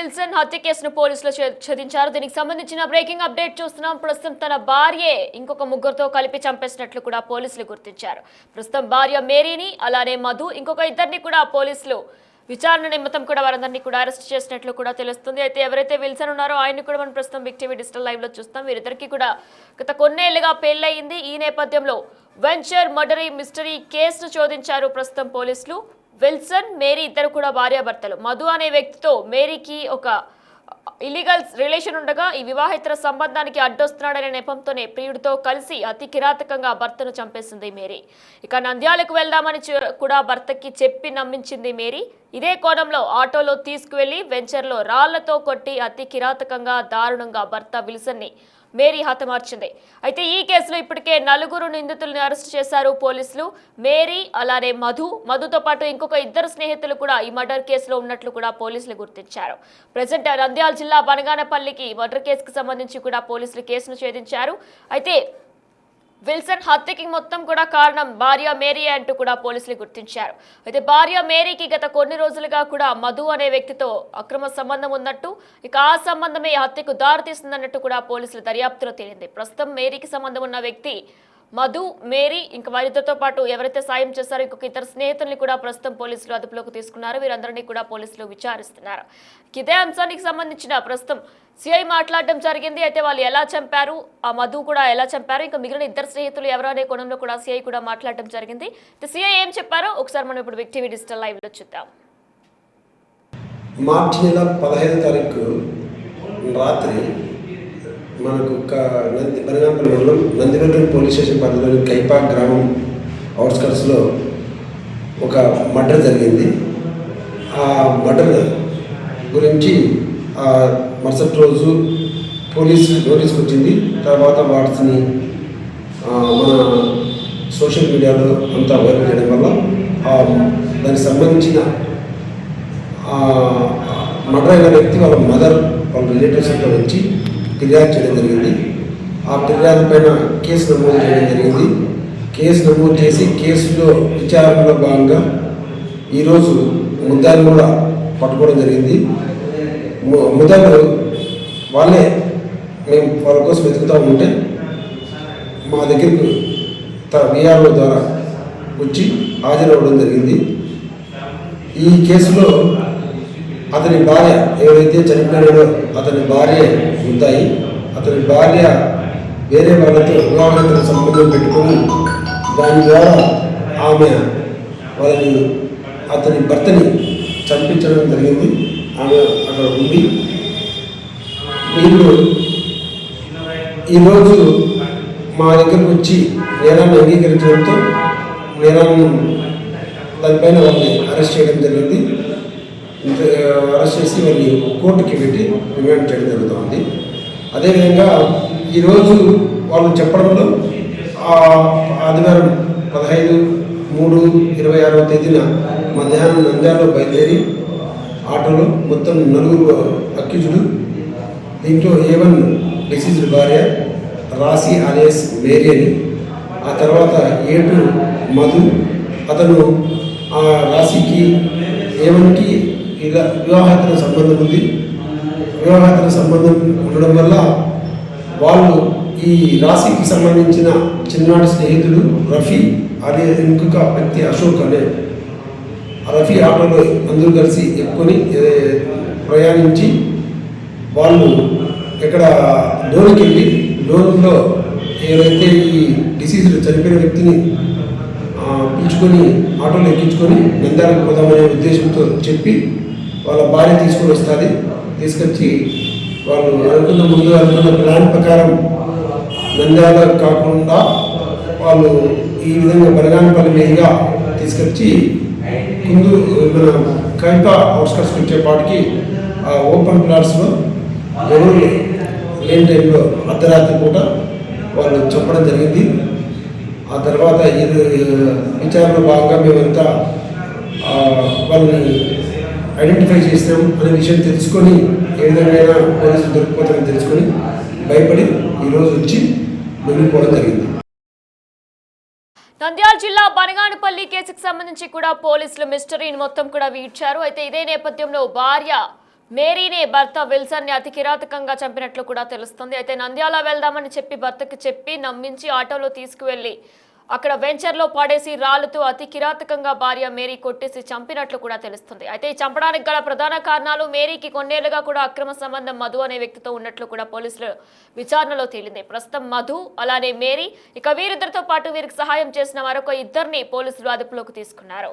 Wilson హత్య కేసును పోలీసులు ఛేదించారు. దీనికి సంబంధించిన బ్రేకింగ్ అప్డేట్ చూస్తున్నాం. ప్రస్తుతం తన భార్యే ఇంకొక ముగ్గురుతో కలిపి చంపేసినట్లు కూడా పోలీసులు గుర్తించారు. ప్రస్తుతం భార్య మేరీని అలానే మధు ఇంకొక ఇద్దరిని కూడా పోలీసులు విచారణ నిమిత్తం కూడా వారందరినీ కూడా అరెస్ట్ చేసినట్లు కూడా తెలుస్తుంది. అయితే ఎవరైతే విల్సన్ ఉన్నారో ఆయన్ని కూడా మనం ప్రస్తుతం బిగ్ టీవీ డిజిటల్ లైవ్ లో చూస్తాం. వీరిద్దరికీ కూడా గత కొన్నేళ్లుగా పెళ్లయింది. ఈ నేపథ్యంలో వెంచర్ మర్డరీ మిస్టరీ కేసును శోధించారు ప్రస్తుతం పోలీసులు. విల్సన్ మేరీ ఇద్దరు కూడా భార్యాభర్తలు. మధు అనే వ్యక్తితో మేరీకి ఒక ఇల్లీగల్ రిలేషన్ ఉండగా ఈ వివాహేతర సంబంధానికి అడ్డొస్తున్నాడనే నెపంతోనే ప్రియుడితో కలిసి అతి కిరాతకంగా భర్తను చంపేసింది మేరీ. ఇక నంద్యాలకు వెళ్దామని కూడా భర్తకి చెప్పి నమ్మించింది మేరీ. ఇదే కోణంలో ఆటోలో తీసుకువెళ్లి వెంచర్లో రాళ్లతో కొట్టి అతి కిరాతకంగా దారుణంగా భర్త విల్సన్ని మేరీ హతమార్చింది. అయితే ఈ కేసులో ఇప్పటికే 4 నిందితులను అరెస్ట్ చేశారు పోలీసులు. మేరీ అలానే మధుతో పాటు ఇంకొక ఇద్దరు స్నేహితులు కూడా ఈ మర్డర్ కేసులో ఉన్నట్లు కూడా పోలీసులు గుర్తించారు. ప్రజెంట్ నంద్యాల జిల్లా బనగానపల్లికి మర్డర్ కేసుకు సంబంధించి కూడా పోలీసులు కేసును ఛేదించారు. అయితే విల్సన్ హత్యకి మొత్తం కూడా కారణం భార్య మేరీ అంటూ కూడా పోలీసులు గుర్తించారు. అయితే భార్య మేరీకి గత కొన్ని రోజులుగా కూడా మధు అనే వ్యక్తితో అక్రమ సంబంధం ఉన్నట్టు, ఇక ఆ సంబంధమే హత్యకు దారితీస్తుందన్నట్టు కూడా పోలీసుల దర్యాప్తులో తేలింది. ప్రస్తుతం మేరీకి సంబంధం ఉన్న వ్యక్తి మధు, మేరీ ఇంకా వారిద్దరితో పాటు ఎవరైతే సాయం చేశారో ఇంకొక ఇద్దరు స్నేహితుల్ని కూడా ప్రస్తుతం పోలీసులు అదుపులోకి తీసుకున్నారు. వీరందరినీ కూడా పోలీసులు విచారిస్తున్నారు. ఇదే అంశానికి సంబంధించిన ప్రస్తుతం సిఐ మాట్లాడడం జరిగింది. అయితే వాళ్ళు ఎలా చంపారు, ఆ మధు కూడా ఎలా చంపారు, ఇంకా మిగిలిన ఇద్దరు స్నేహితులు ఎవరు అనే కోణంలో కూడా సిఐ కూడా మాట్లాడడం జరిగింది. సిఐ ఏం చెప్పారో ఒకసారి మనం ఇప్పుడు బిగ్ టీవీ డిజిటల్ లైవ్ లో చూద్దాం. మార్చి నెల 15వ తారీఖు రాత్రి మనకు బనగానపల్లి మండలం నందివెల్లి పోలీస్ స్టేషన్ పరిధిలోని కైపా గ్రామం అవుట్స్కట్స్లో ఒక మర్డర్ జరిగింది. ఆ మర్డర్ గురించి మరుసటి రోజు పోలీసు నోటీస్కి వచ్చింది. తర్వాత వాటిని మన సోషల్ మీడియాలో అంతా వైరల్ చేయడం వల్ల దానికి సంబంధించిన మర్డర్ అయిన వ్యక్తి వాళ్ళ మదర్ వాళ్ళ రిలేటివ్స్ అంతా వచ్చి ఫిర్యాదు చేయడం జరిగింది. ఆ ఫిర్యాదు పైన కేసు నమోదు చేయడం జరిగింది. కేసు నమోదు చేసి కేసులో విచారణలో భాగంగా ఈరోజు ముద్దాయిని కూడా పట్టుకోవడం జరిగింది. ముద్దాయిలు వాళ్ళే మేము వాళ్ళ కోసం వెతుకుతూ ఉంటే మా దగ్గరికి విఆర్ఓ ద్వారా వచ్చి హాజరవ్వడం జరిగింది. ఈ కేసులో అతని భార్య ఎవరైతే చనిపోయాడో అతని భార్య ఉంటాయి. అతని భార్య వేరే వాళ్ళతో వివాహేతర సంబంధం పెట్టుకొని దాని ద్వారా ఆమె అతని భర్తని చంపించడం జరిగింది. ఆమె అక్కడ ఉంది. వీళ్ళు ఈరోజు మా దగ్గరకు వచ్చి నేరాన్ని అంగీకరించడంతో నేరాన్ని దానిపైన వాళ్ళని అరెస్ట్ చేయడం జరిగింది. అరెస్ట్ చేసి వాళ్ళని కోర్టుకి పెట్టి రిమాండ్ చేయడం జరుగుతుంది. అదేవిధంగా ఈరోజు వాళ్ళు చెప్పడంలో ఆదివారం 15/3/26వ తేదీన మధ్యాహ్నం నంద్యాలలో బయలుదేరి ఆటోలో మొత్తం 4 అక్యూజులు, దీంట్లో A1 డిసీజ్డ్ భార్య రాశి అలియాస్ మేరీ అని, ఆ తర్వాత A2 మధు, అతను ఆ రాశికి A1కి ఇలా వివాహేతర సంబంధం ఉంది. వివాహేతర సంబంధం ఉండడం వల్ల వాళ్ళు ఈ రాశికి సంబంధించిన చిన్ననాటి స్నేహితులు రఫీ అనే ఇంకొక వ్యక్తి అశోక్ అనే రఫీ ఆటోలో అందరూ కలిసి ఎక్కుని ప్రయాణించి వాళ్ళు ఇక్కడ లోన్కి వెళ్ళి లోన్లో ఏదైతే ఈ డిసీజులు చనిపోయిన వ్యక్తిని పిలుచుకొని ఆటోలో ఎక్కించుకొని నంద్యాలకు పోదామనే ఉద్దేశంతో చెప్పి వాళ్ళ భార్య తీసుకొని వస్తుంది. తీసుకొచ్చి వాళ్ళు అనుకున్న ప్లాన్ ప్రకారం నంద్యాల కాకుండా వాళ్ళు ఈ విధంగా బనగానపల్లి మీదుగా తీసుకొచ్చి ముందు మన కైపా అవుట్స్కట్స్కి వచ్చేపాటికి ఆ ఓపెన్ ప్లాట్స్లో ఎవరు లేని టైంలో అర్ధరాత్రి పూట వాళ్ళు చంపడం జరిగింది. ఆ తర్వాత విచారణ భాగంగా మేమంతా వాళ్ళని ఐడెంటిఫై చేస్తాం అనే విషయం తెలుసుకొని ఏ విధంగా పోలీసులు దొరికిపోతారని తెలుసుకొని భయపడి ఈరోజు వచ్చి వెళ్ళిపోవడం జరిగింది. నంద్యాల జిల్లా బనగానపల్లి కేసుకు సంబంధించి కూడా పోలీసులు మిస్టరీని మొత్తం కూడా వీడ్చారు. అయితే ఇదే నేపథ్యంలో భార్య మేరీనే భర్త విల్సన్ ని అతి కిరాతకంగా చంపినట్లు కూడా తెలుస్తుంది. అయితే నంద్యాల వెళ్దామని చెప్పి భర్తకి చెప్పి నమ్మించి ఆటోలో తీసుకువెళ్లి అక్కడ వెంచర్లో పడేసి రాళ్లతో అతి కిరాతకంగా భార్య మేరీ కొట్టేసి చంపినట్లు కూడా తెలుస్తుంది. అయితే ఈ చంపడానికి గల ప్రధాన కారణాలు మేరీకి కొన్నేళ్లుగా కూడా అక్రమ సంబంధం మధు అనే వ్యక్తితో ఉన్నట్లు కూడా పోలీసులు విచారణలో తేలింది. ప్రస్తుతం మధు అలానే మేరీ వీరిద్దరితో పాటు వీరికి సహాయం చేసిన మరొక ఇద్దరిని పోలీసులు అదుపులోకి తీసుకున్నారు.